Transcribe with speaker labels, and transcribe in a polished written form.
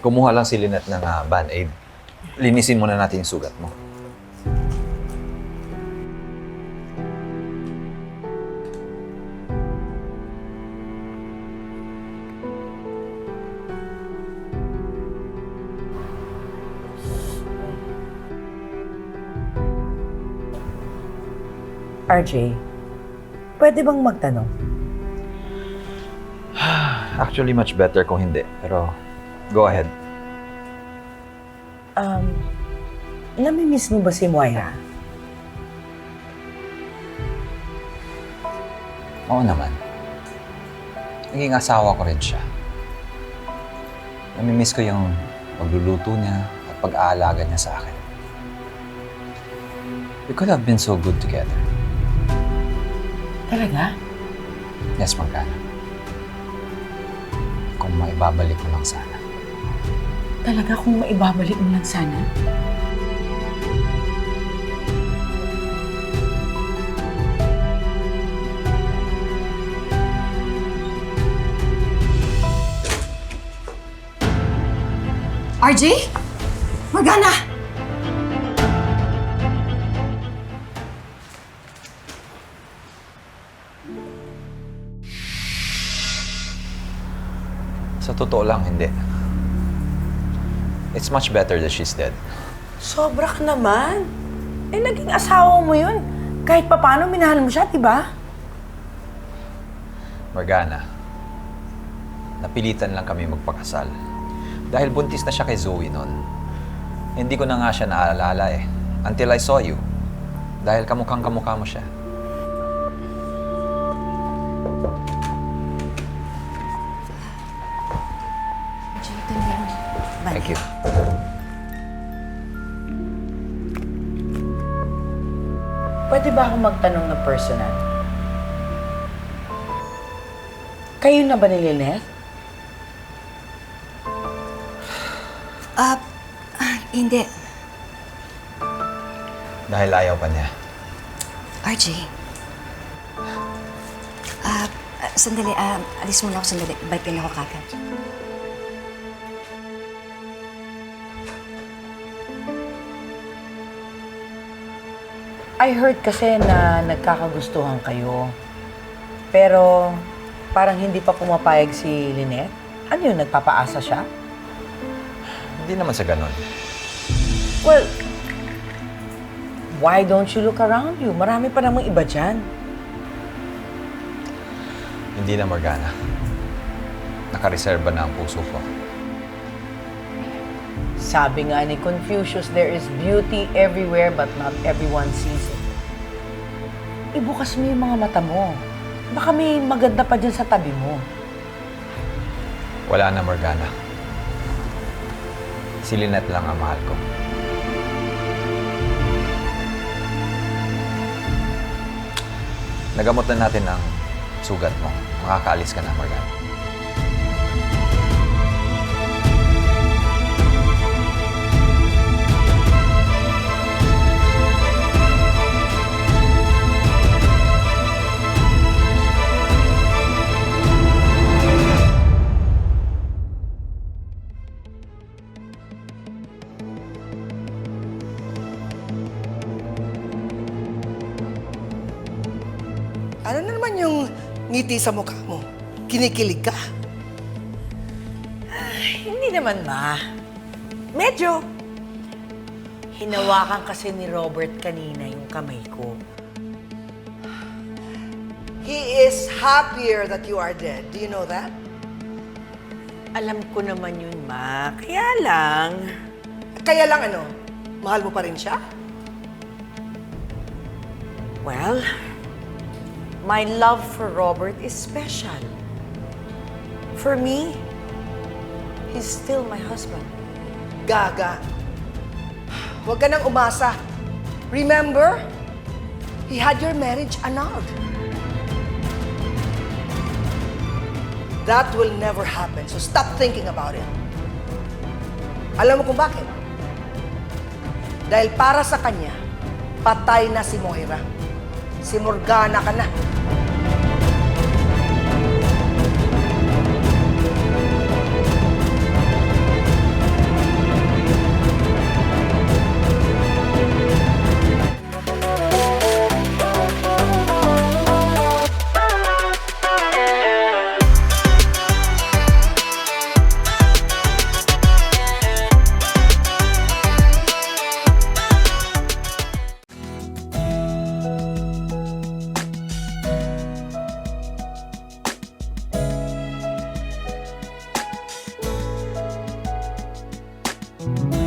Speaker 1: Kumuha lang si Lynette ng Band-Aid. Linisin muna natin yung sugat mo.
Speaker 2: RJ, pwede bang magtanong?
Speaker 1: Actually, much better kung hindi. Pero, go ahead.
Speaker 2: Namimiss mo ba si Moira?
Speaker 1: Oo naman. Naging asawa ko rin siya. Namimiss ko yung pagluluto niya at pag-aalaga niya sa akin. We could have been so good together.
Speaker 2: Talaga?
Speaker 1: Yes, Morgana. Kung maibabalik ko lang sana.
Speaker 2: Talaga kung maibabalik mo lang sana?
Speaker 3: RJ? Morgana!
Speaker 1: Sa totoo lang, hindi. It's much better that she's dead.
Speaker 2: Sobra ka naman. Eh, naging asawa mo yun. Kahit papaano, minahal mo siya, diba?
Speaker 1: Morgana, napilitan lang kami magpakasal. Dahil buntis na siya kay Zoe noon. Hindi ko na nga siya naalala eh. Until I saw you. Dahil kamukhang-kamukha mo siya. Thank you.
Speaker 2: Pwede ba ako magtanong na personal? Kayo na ba ni Lynette?
Speaker 3: Hindi.
Speaker 1: Dahil ayaw pa niya.
Speaker 3: RJ. Sandali. Alis muna ako sandali. Bike din ako kagad.
Speaker 2: I heard kasi na nagkakagustuhan kayo. Pero parang hindi pa pumapayag si Lynette. Ano yun, nagpapaasa siya?
Speaker 1: Hindi naman sa ganon.
Speaker 2: Well, why don't you look around you? Marami pa namang iba dyan.
Speaker 1: Hindi na, Morgana. Nakareserba na ang puso ko.
Speaker 2: Sabi nga ni Confucius, there is beauty everywhere but not everyone sees it. Ibukas mo yung mga mata mo. Baka may maganda pa dyan sa tabi mo.
Speaker 1: Wala na, Morgana. Si Lynette lang ang mahal ko. Nagamot na natin ang sugat mo. Makakaalis ka na, Morgana.
Speaker 4: Ano na naman yung ngiti sa mukha mo? Kinikilig ka?
Speaker 2: Hindi naman, Ma. Medyo. Hinawakan kasi ni Robert kanina yung kamay ko.
Speaker 4: He is happier that you are dead. Do you know that?
Speaker 2: Alam ko naman yun, Ma. Kaya lang...
Speaker 4: Kaya lang ano, mahal mo pa rin siya?
Speaker 2: Well, my love for Robert is special. For me, he's still my husband.
Speaker 4: Gaga. Huwag ka nang umasa. Remember, he had your marriage annulled. That will never happen, so stop thinking about it. Alam mo kung bakit? Dahil para sa kanya, patay na si Moira. Si Morgana ka na.
Speaker 3: Bye.